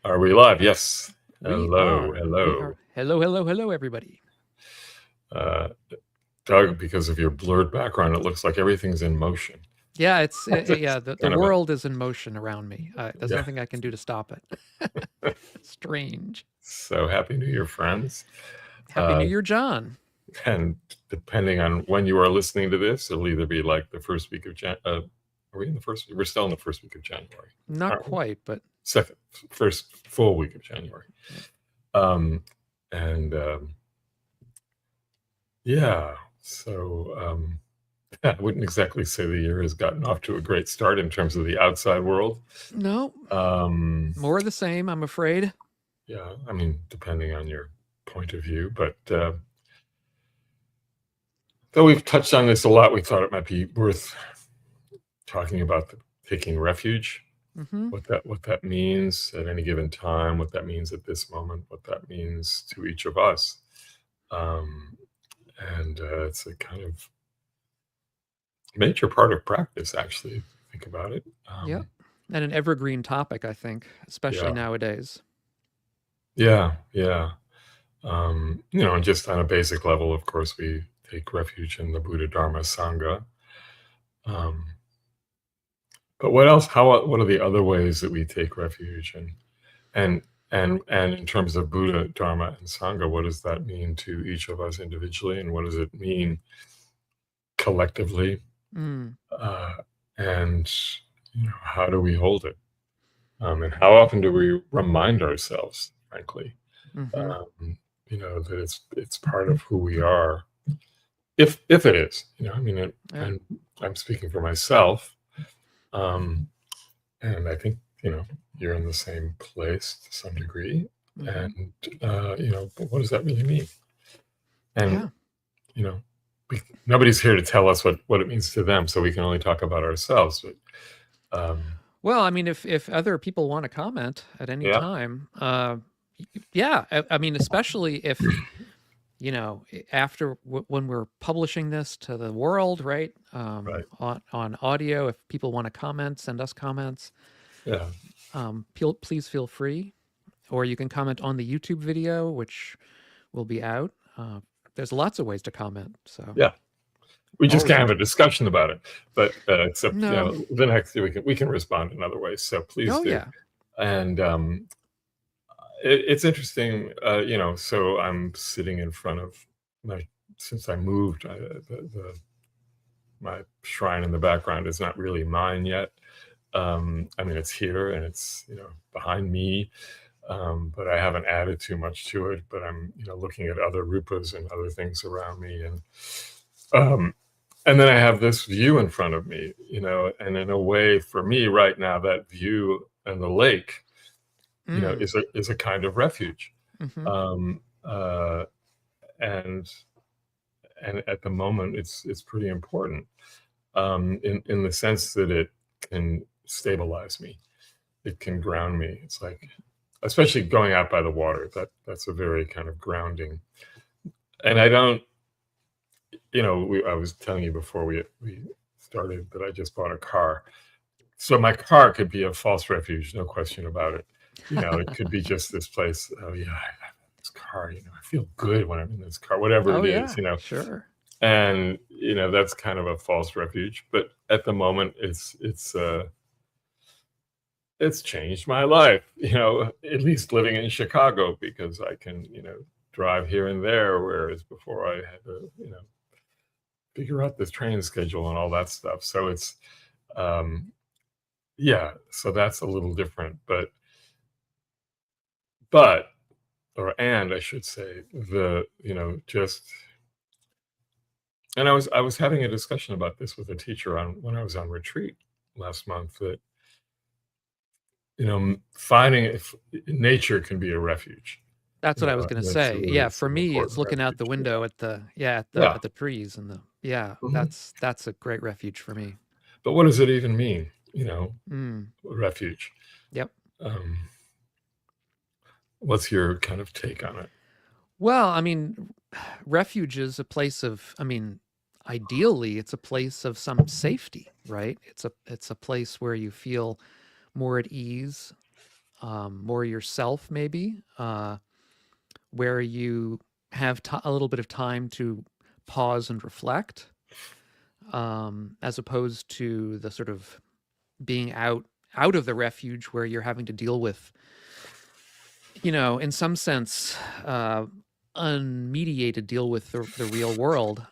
Are we live? Yes. We Hello, are. We hello. are. Hello, hello, hello, everybody. Uh, Doug, because of your blurred background, it looks like everything's in motion. Yeah, it's It's yeah. The kind of a, world is in motion around me. There's yeah. nothing I can do to stop it. Strange. So happy New Year, friends. Happy New Uh, Year, John. and depending on when you are listening to this, it'll either be like the first week of are we in the first week? We're still in the first week of January, Not aren't we? quite, but First full week of January. yep. Um, and yeah, so I wouldn't exactly say the year has gotten off to a great start in terms of the outside world. No, more of the same, I'm afraid. Yeah, I mean, depending on your point of view, but though we've touched on this a lot, we thought it might be worth talking about taking refuge, Mm-hmm. what that means at any given time, what that means at this moment, what that means to each of us, um, and it's a kind of major part of practice, actually. If you think about it. Yep. And an evergreen topic, I think, especially Yeah, nowadays. yeah. And just on a basic level, of course, we take refuge in the Buddha Dharma Sangha. Um, but what else? What are the other ways that we take refuge? And and in terms of Buddha Dharma and Sangha, what does that mean to each of us individually, and what does it mean collectively? Mm. Uh, and how do we hold it? And how often do we remind ourselves, frankly, Mm-hmm. um, that it's part of who we are, if it is, I mean, Yeah. and I'm speaking for myself, um, and I think you're in the same place to some degree, Mm-hmm. and but what does that really mean? And Yeah. you know, nobody's here to tell us what it means to them, so we can only talk about ourselves. But Well, I mean, if other people want to comment at any yeah, time, yeah. I mean, especially if after when we're publishing this to the world, right? right, On audio, if people want to comment, send us comments. yeah, Please feel free, or you can comment on the YouTube video, which will be out. There's lots of ways to comment, so yeah. We just always can't have a interesting. discussion about it, but except No, the next year we can respond in other ways. So please oh do. yeah, And it's interesting, So I'm sitting in front of my since I moved, my shrine in the background is not really mine yet. I mean, it's here and it's behind me, but I haven't added too much to it. But I'm looking at other rupas and other things around me, um, and then I have this view in front of me, and in a way, for me right now, that view and the lake, mm, is a kind of refuge. mm-hmm. Um, uh, and and at the moment, it's pretty important, in the sense that it can stabilize me, it can ground me. It's like, especially going out by the water, that's a very kind of grounding. And I don't, I was telling you before we started that I just bought a car. So my car could be a false refuge, no question about it. It could be just this place. Oh yeah, I have this car. I feel good when I'm in this car, whatever Oh it is. yeah, sure. And that's kind of a false refuge. But at the moment, it's changed my life. At least living in Chicago, because I can drive here and there, whereas before I had to figure out this train schedule and all that stuff. So it's um, yeah, so that's a little different, but and I should say, the just and I was having a discussion about this with a teacher on when I was on retreat last month, that finding if nature can be a refuge. That's what I was going to say. Absolutely, Yeah, it's for an me, it's important looking out the refuge. window at the Yeah. at the trees and the yeah. Mhm. That's a great refuge for me. But what does it even mean? Mm, Refuge. yep. Um, what's your kind of take on it? Well, I mean, refuge is a place of. I mean, ideally, it's a place of some safety, right? It's a place where you feel more at ease. more yourself, maybe, where you have a little bit of time to pause and reflect, as opposed to the sort of being out of the refuge where you're having to deal with, in some sense, unmediated deal with the real world.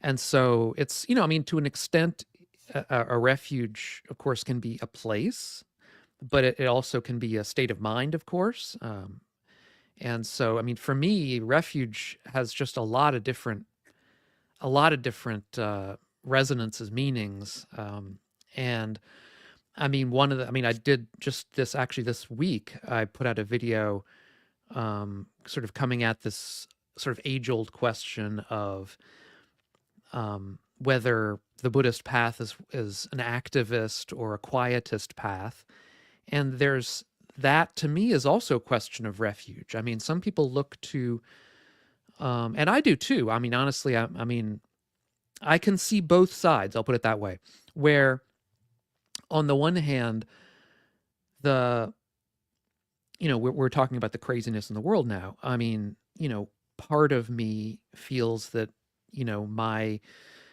And so it's, I mean, to an extent, a refuge, of course, can be a place, but it also can be a state of mind, of course. And so, I mean, for me, refuge has just a lot of different resonances, meanings. And I mean, I did just this actually this week. I put out a video, sort of coming at this sort of age-old question of whether the Buddhist path is an activist or a quietist path. And that to me is also a question of refuge. I mean, some people look to, and I do too. I mean, honestly, I mean, I can see both sides. I'll put it that way, where on the one hand, we're talking about the craziness in the world now. I mean, part of me feels that, my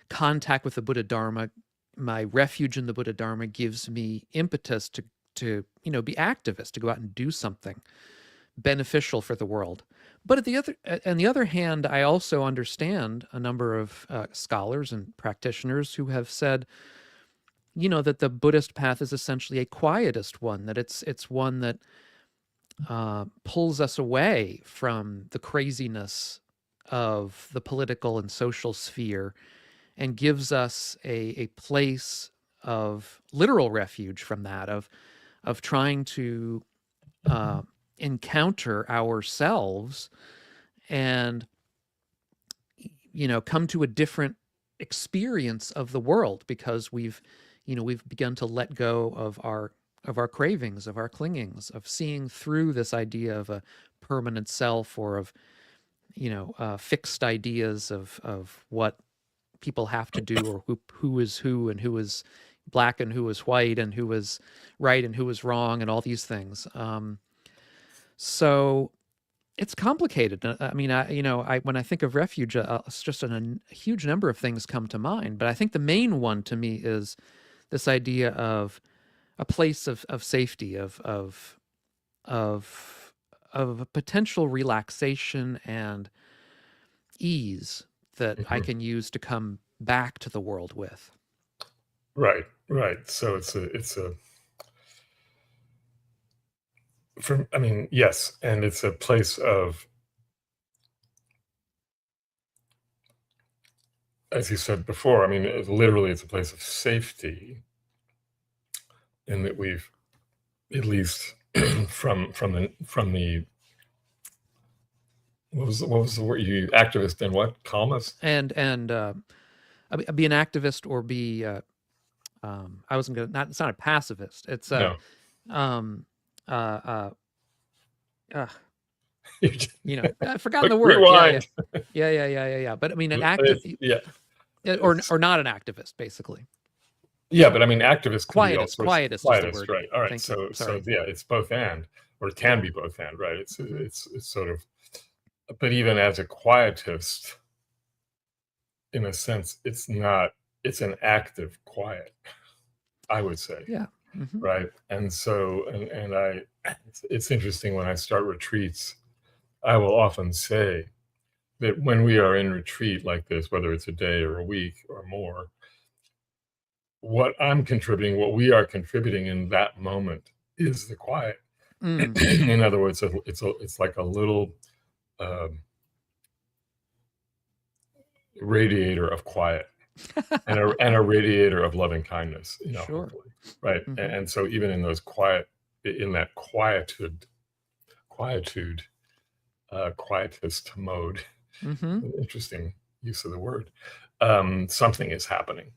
contact with the Buddha Dharma, my refuge in the Buddha Dharma gives me impetus to be activist, to go out and do something beneficial for the world. But on the other hand, I also understand a number of scholars and practitioners who have said, that the Buddhist path is essentially a quietist one, that it's one that pulls us away from the craziness of the political and social sphere and gives us a place of literal refuge from that, of trying to encounter ourselves and come to a different experience of the world, because we've begun to let go of our cravings, of our clingings, of seeing through this idea of a permanent self, or of fixed ideas of what people have to do, or who is who, and who is black and who is white, and who is right and who is wrong, and all these things. So it's complicated. I mean, when I think of refuge, it's just a huge number of things come to mind. But I think the main one to me is this idea of a place of safety, of a potential relaxation and ease that I can use to come back to the world with. Right. So I mean, yes, and it's a place of, as you said before, I mean, literally it's a place of safety, in that we've, at least from the what was the word you activist and what calmness and be an activist, or be I wasn't gonna, not, it's not a pacifist, it's a no. I've forgotten the word. Rewind. Yeah. But I mean, an active, or not an activist, basically. Yeah, but I mean, activists can be all sorts. Quietist is the word. Right? All right. So yeah, it's both and, or it can be both and, right? It's sort of, but even as a quietist, in a sense, it's an active quiet, I would say. Yeah. Right. And so, it's interesting, when I start retreats, I will often say that when we are in retreat like this, whether it's a day or a week or more, what we are contributing in that moment is the quiet. In other words, it's like a little radiator of quiet, and a radiator of loving kindness, sure. hopefully, right? And so even in that quietude, quietist mode, interesting use of the word, something is happening,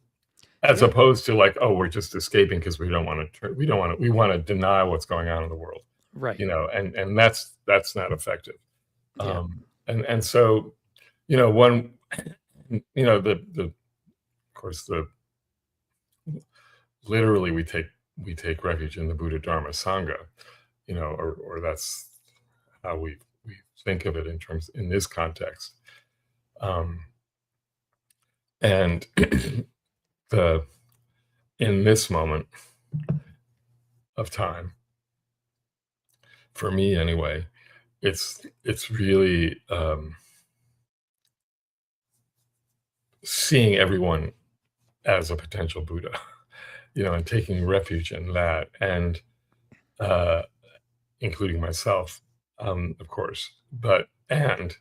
as opposed to like, oh, we're just escaping because we want to deny what's going on in the world, right? And that's not effective. And so, one, of course, literally we take we take refuge in the Buddha Dharma Sangha, or that's how we think of it in this context. Um, and the in this moment of time, for me anyway, it's really seeing everyone as a potential Buddha, and taking refuge in that, and uh, including myself, of course, and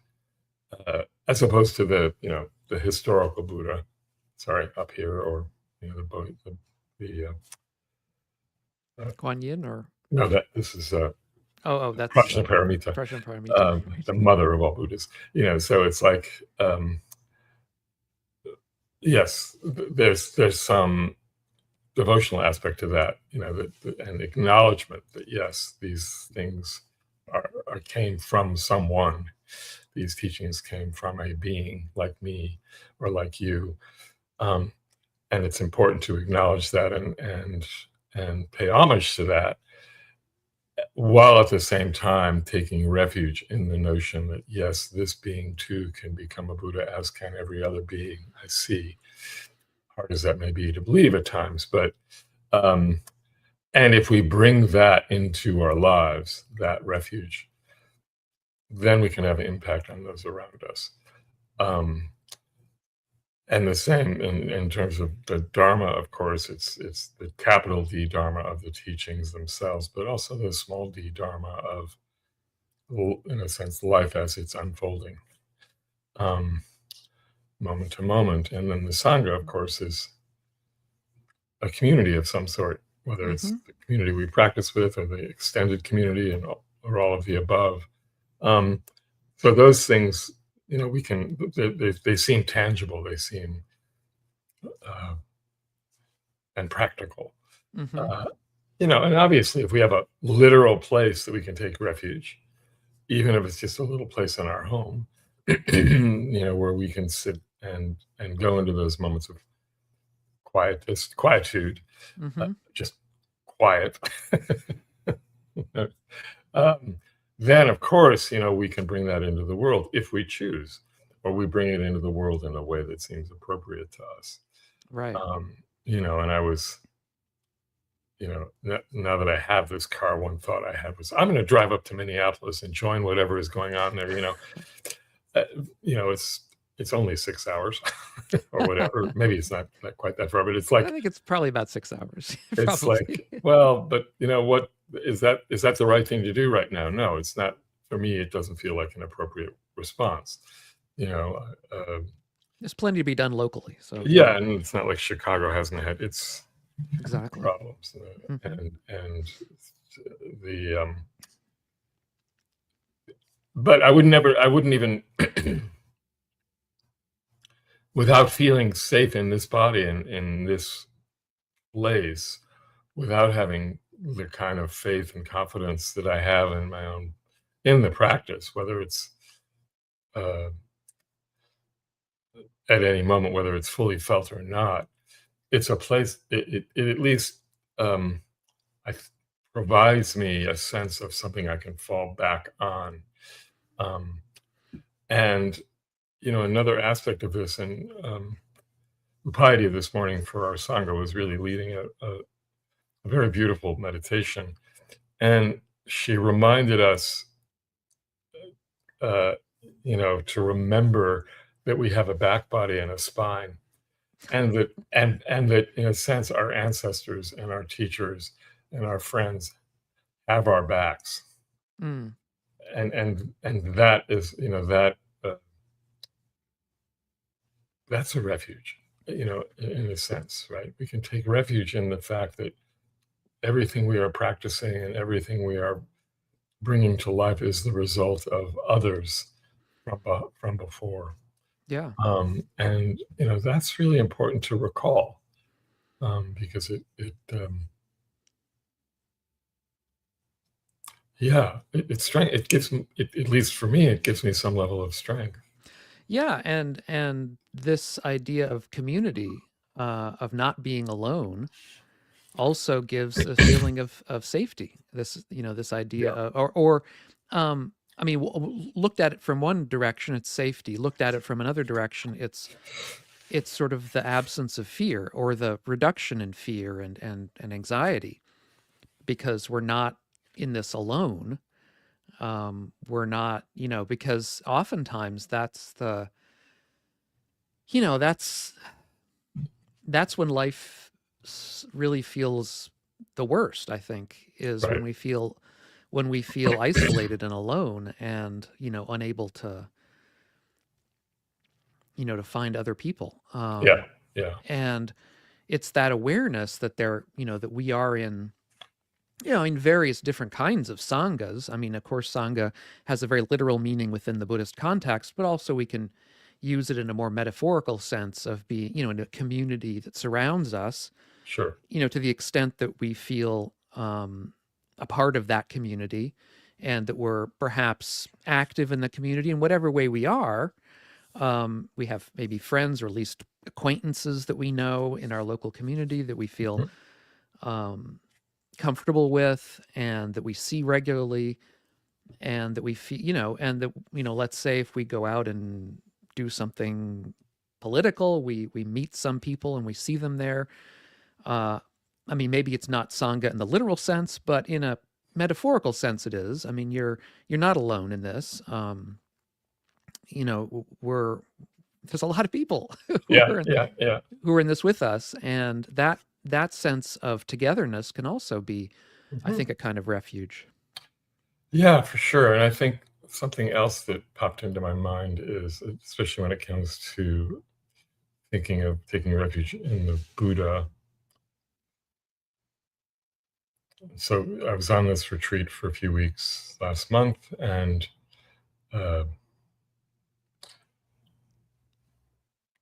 as opposed to the historical Buddha, sorry, up here, or the Kuan Yin, or no, that this is that's Prajnaparamita, Prajnaparamita. the mother of all Buddhists. So it's like, yes, there's some devotional aspect to that, and acknowledgement that yes, these things came from someone. These teachings came from a being like me or like you, and it's important to acknowledge that and pay homage to that, while at the same time taking refuge in the notion that yes, this being too can become a Buddha, as can every other being I see. Hard as that may be to believe at times, but and if we bring that into our lives, that refuge, then we can have an impact on those around us. And the same in terms of the Dharma, of course, it's the capital D Dharma of the teachings themselves, but also the small d Dharma of, in a sense, life as it's unfolding, moment to moment. And then the Sangha, of course, is a community of some sort, whether it's the community we practice with or the extended community or all of the above. So those things, they seem tangible, they seem and practical. And obviously, if we have a literal place that we can take refuge, even if it's just a little place in our home, where we can sit and go into those moments of quietude, just quiet. Then, of course, we can bring that into the world if we choose, or we bring it into the world in a way that seems appropriate to us. Right. And I was, now that I have this car, one thought I had was, I'm going to drive up to Minneapolis and join whatever is going on there. It's only 6 hours or whatever. Maybe it's not quite that far, but it's like, I think it's probably about 6 hours. It's like, well, but what is that the right thing to do right now? No, it's not. For me, it doesn't feel like an appropriate response. There's plenty to be done locally. So yeah, and it's not like Chicago hasn't had its exactly problems, and the but I wouldn't even without feeling safe in this body and in this place, without having the kind of faith and confidence that I have in the practice, whether it's at any moment, whether it's fully felt or not, it's a place. It at least provides me a sense of something I can fall back on, and another aspect of this, and the piety of this morning for our Sangha was really leading a very beautiful meditation. And she reminded us, to remember that we have a back body and a spine, and that in a sense, our ancestors and our teachers and our friends have our backs. And that is, that's a refuge, in a sense, right? We can take refuge in the fact that everything we are practicing and everything we are bringing to life is the result of others from before. Yeah. And that's really important to recall, because it's strength. It gives me, at least for me, it gives me some level of strength. Yeah, and this idea of community, of not being alone, also gives a feeling of safety. This, this idea Yeah. of, I mean, looked at it from one direction, it's safety. Looked at it from another direction, it's sort of the absence of fear, or the reduction in fear and anxiety, because we're not in this alone. We're not, because oftentimes that's the, you know, that's when life really feels the worst, I think, is Right. when we feel isolated and alone, and, unable to, to find other people. Yeah. Yeah. And it's that awareness that that we are in, in various different kinds of sanghas. I mean, of course, sangha has a very literal meaning within the Buddhist context, but also we can use it in a more metaphorical sense of being, in a community that surrounds us, Sure. to the extent that we feel a part of that community, and that we're perhaps active in the community in whatever way we are. We have maybe friends, or at least acquaintances that we know in our local community that we feel Mhm. um, comfortable with, and that we see regularly, and that we feel, and that, let's say if we go out and do something political, we meet some people and we see them there. Uh, I mean, maybe it's not sangha in the literal sense, but in a metaphorical sense, it is. I mean, you're not alone in this. We're There's a lot of people Yeah. Yeah. Yeah. who are in this with us, and that sense of togetherness can also be, I Mhm. think, a kind of refuge. Yeah, for sure. And I think something else that popped into my mind is, especially when it comes to thinking of taking refuge in the Buddha. So I was on this retreat for a few weeks last month, and uh,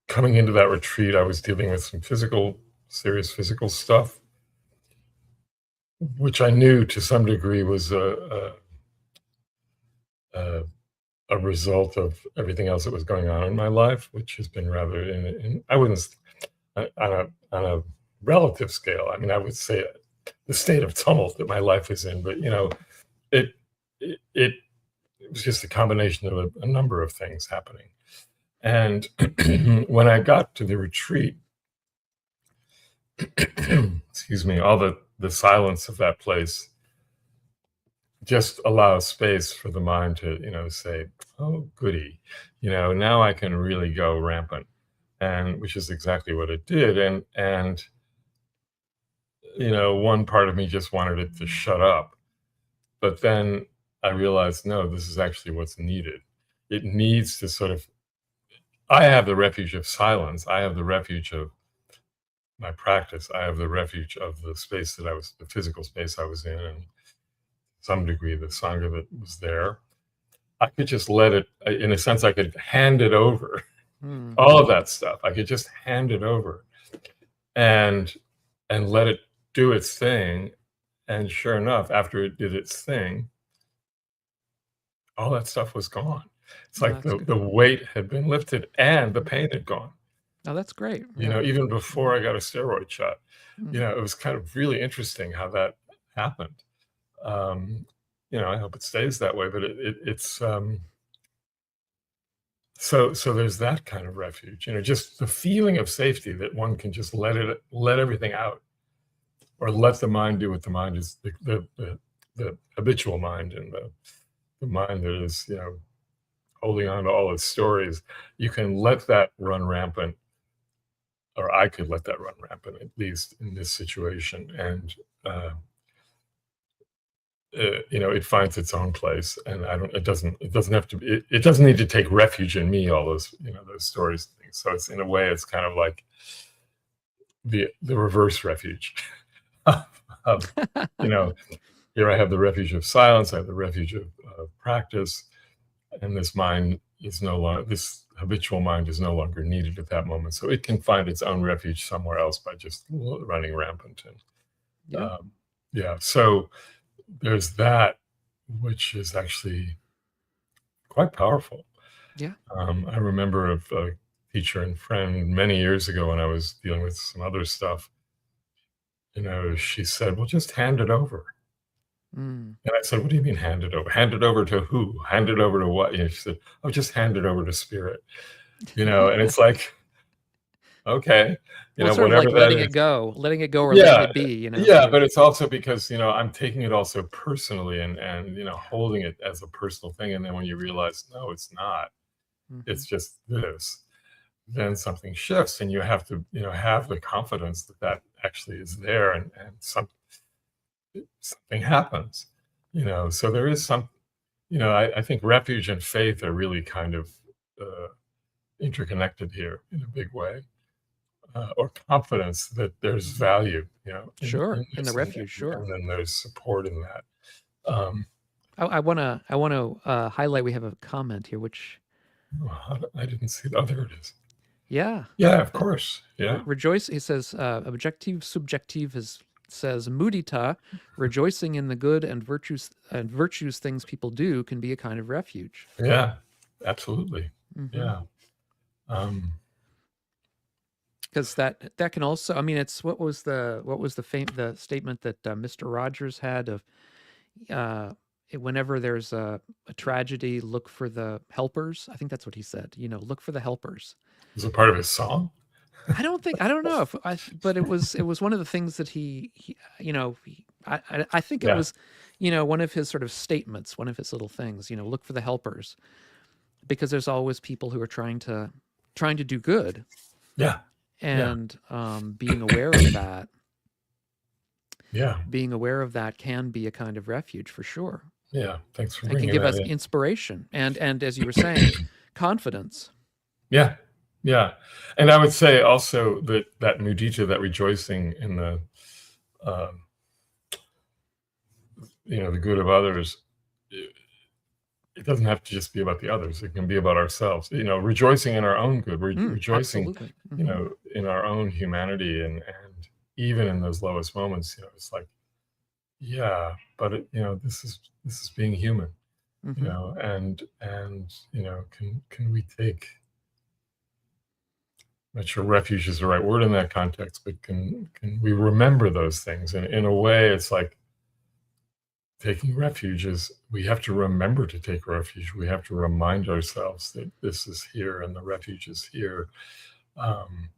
coming into that retreat, I was dealing with some serious physical stuff, which I knew to some degree was a, a result of everything else that was going on in my life, which has been rather I wouldn't on a relative scale. I mean, I would say the state of tumult that my life is in, but it it was just a combination of a number of things happening. And when I got to the retreat, excuse me, all the silence of that place just allows space for the mind to, say, "Oh, goody, now I can really go rampant," and which is exactly what it did. And one part of me just wanted it to shut up, but then I realized, no, this is actually what's needed. It needs to sort of. I have the refuge of silence. I have the refuge of my practice. I have the refuge of the physical space I was in, and some degree the sangha that was there. I could just let it, in a sense, I could hand it over. Hmm. All of that stuff, I could just hand it over and let it do its thing. And sure enough, after it did its thing, all that stuff was gone. It's Oh, like that's the good. weight had been lifted and the pain had gone. Oh, that's great. Yeah. Even before I got a steroid shot, Hmm. it was kind of really interesting how that happened. Um, I hope it stays that way, but it's so there's that kind of refuge, just the feeling of safety that one can just let everything out, or let the mind do what the mind is, the habitual mind, and the mind that is, holding on to all its stories. You can let that run rampant, or I could let that run rampant, at least in this situation, and uh, it finds its own place, and I don't. It doesn't have to be. It doesn't need to take refuge in me. All those, those stories and things. So it's, in a way, it's kind of like the reverse refuge. of, you know, Here I have the refuge of silence. I have the refuge of practice, and this habitual mind is no longer needed at that moment. So it can find its own refuge somewhere else by just running rampant. And Yeah. yeah, so there's that, which is actually quite powerful. Yeah. I remember of a teacher and friend many years ago when I was dealing with some other stuff. she said, "Well, just hand it over." Mm. And I said, "What do you mean hand it over? Hand it over to who? Hand it over to what?" She said, "Oh, just hand it over to spirit." And it's like, okay, Well, it's sort of whatever like that letting is. it go, or letting Yeah, it be, yeah, sort of. but it's also because, I'm taking it also personally and, holding it as a personal thing, and then when you realize, no, it's not, Hmm. it's just this, then something shifts, and you have to, have the confidence that that actually is there, and something happens, so there is some, I think refuge and faith are really kind of uh, interconnected here in a big way, or confidence that there's value, Sure, in in the this, and, refuge, sure. and then there's support in that. Um, I want to highlight. We have a comment here, which, I didn't see that. Oh, there it is. yeah, Yeah, of uh, course. Yeah. rejoice. He says, objective subjective is says mudita, rejoicing in the good and virtues things people do can be a kind of refuge. Yeah, absolutely. Hmm. Yeah. Um, Because that can also, I mean, it's the statement that Mr. Rogers had of uh, whenever there's a tragedy, look for the helpers. I think that's what he said. Look for the helpers. is it part of his song? I don't know if but it was one of the things that he I think it Yeah. was, one of his sort of statements, one of his little things, look for the helpers, because there's always people who are trying to do good, Yeah. Yeah. and being aware of that, Yeah. can be a kind of refuge for sure. Yeah. Thanks for It can bringing give that us in. inspiration and as you were saying, confidence. Yeah. Yeah. And I would say also that mudita, that rejoicing in the, um, the good of others, it doesn't have to just be about the others. It can be about ourselves. Rejoicing in our own good, rejoicing, Absolutely. Hmm. in our own humanity, and even in those lowest moments, it's like, yeah, but this is being human, Hmm. and can we take? I'm not sure refuge is the right word in that context, but can we remember those things? And in a way, it's like taking refuge is, we have to remember to take refuge. We have to remind ourselves that this is here and the refuge is here. Um,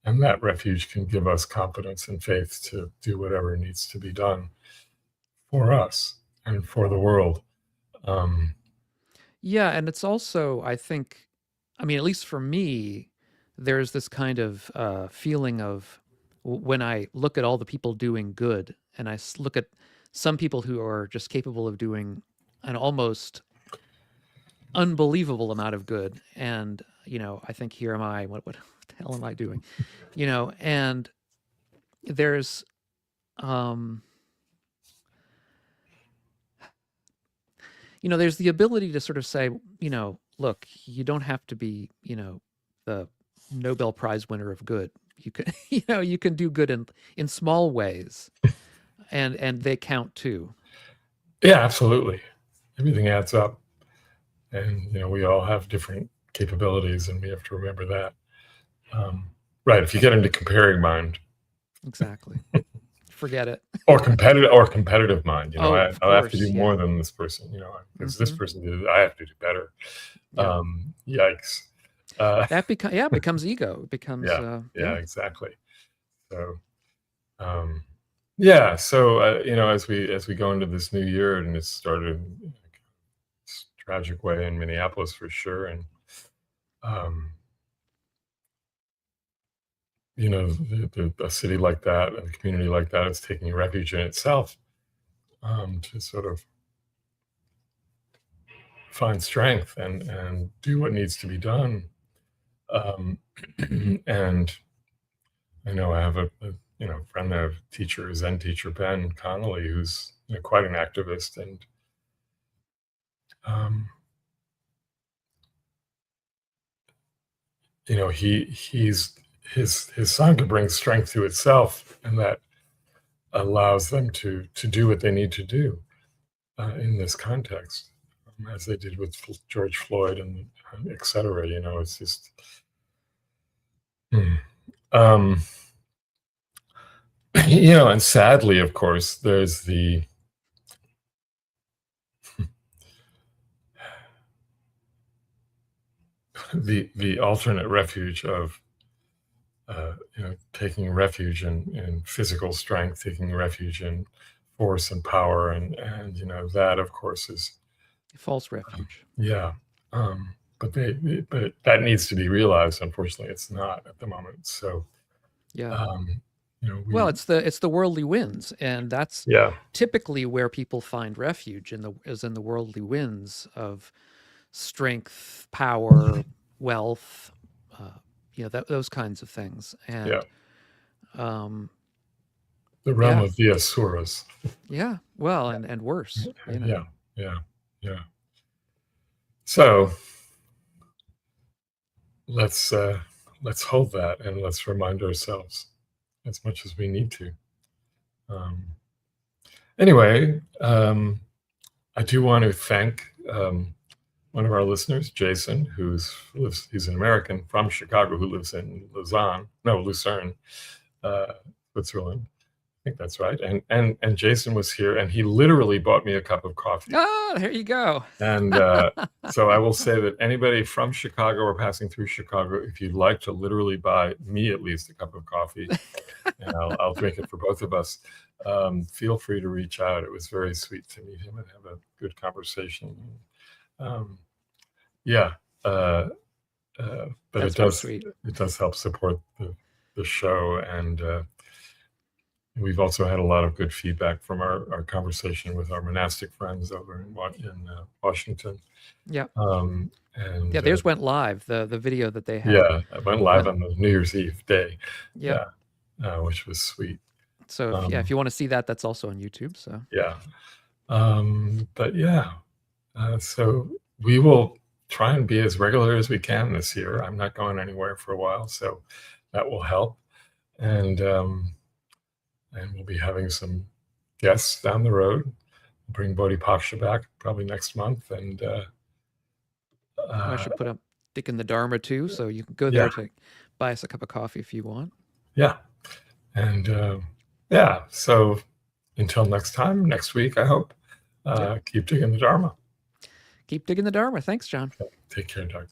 and that refuge can give us confidence and faith to do whatever needs to be done for us and for the world. Um, Yeah, and it's also, I think, I mean, at least for me, there's this kind of feeling of when I look at all the people doing good, and look at some people who are just capable of doing an almost unbelievable amount of good, and I think, here am I? What the hell am I doing? And there's um, there's the ability to sort of say, look, you don't have to be, the Nobel Prize winner of good. You can, you can do good in small ways, and they count too. yeah, absolutely. Everything adds up, and we all have different capabilities, and we have to remember that. Right. If you get into comparing mind, Exactly. Forget it. or competitive mind, Oh, of I have to do course. more Yeah. than this person, because this Hmm. person did it, I have to do better. Yeah. Yikes. Uh, It becomes ego. It becomes, yeah, yeah, yeah. exactly. So, um, yeah. So, as we go into this new year, and it started in a tragic way in Minneapolis for sure, and um, a city like that, and a community like that, is taking refuge in itself, to sort of find strength and do what needs to be done. Um, and I know I have a friend, I have a teacher, a Zen teacher, Ben Connolly, who's quite an activist, and um, he's his sangha brings strength to itself, and that allows them to do what they need to do in this context, as they did with George Floyd and et cetera. It's just. Hmm. Um, And sadly, of course, there's the alternate refuge of taking refuge in physical strength, taking refuge in force and power, and that, of course, is False refuge. yeah. But that needs to be realized. Unfortunately, it's not at the moment. So Yeah. um, Well, we it's the worldly winds, and that's yeah typically where people find refuge in the worldly winds of strength, power, wealth, uh, those kinds of things. yeah And um, the realm yeah, of the asuras. yeah. Well, and worse. Yeah, yeah, yeah. So let's let's hold that and let's remind ourselves as much as we need to. Um, anyway, I do want to thank one of our listeners, Jason, he's an American from Chicago who lives in Lucerne, uh, Switzerland. I think that's right. And Jason was here, and he literally bought me a cup of coffee. Ah, there you go. And so I will say that anybody from Chicago or passing through Chicago, if you'd like to literally buy me at least a cup of coffee, and I'll drink it for both of us, feel free to reach out. It was very sweet to meet him and have a good conversation. Yeah, but That's very sweet. it does help support the show, and we've also had a lot of good feedback from our conversation with our monastic friends over in Washington. Yeah. And Yeah, theirs went live. The video that they had. Yeah, it went live on the New Year's Eve day. Yep. Yeah, which was sweet. So if you want to see that, that's also on YouTube. So yeah, but yeah, so we will try and be as regular as we can this year. I'm not going anywhere for a while, so that will help. And we'll be having some guests down the road. Bring Bodhi Paksha back probably next month, and I should put up Dick in the Dharma too, so you can go there to buy us a cup of coffee if you want. Yeah, and yeah. So until next time, next week, I hope. Keep digging the Dharma. Keep digging the Dharma. Thanks, Jon. Okay. Take care, Doug.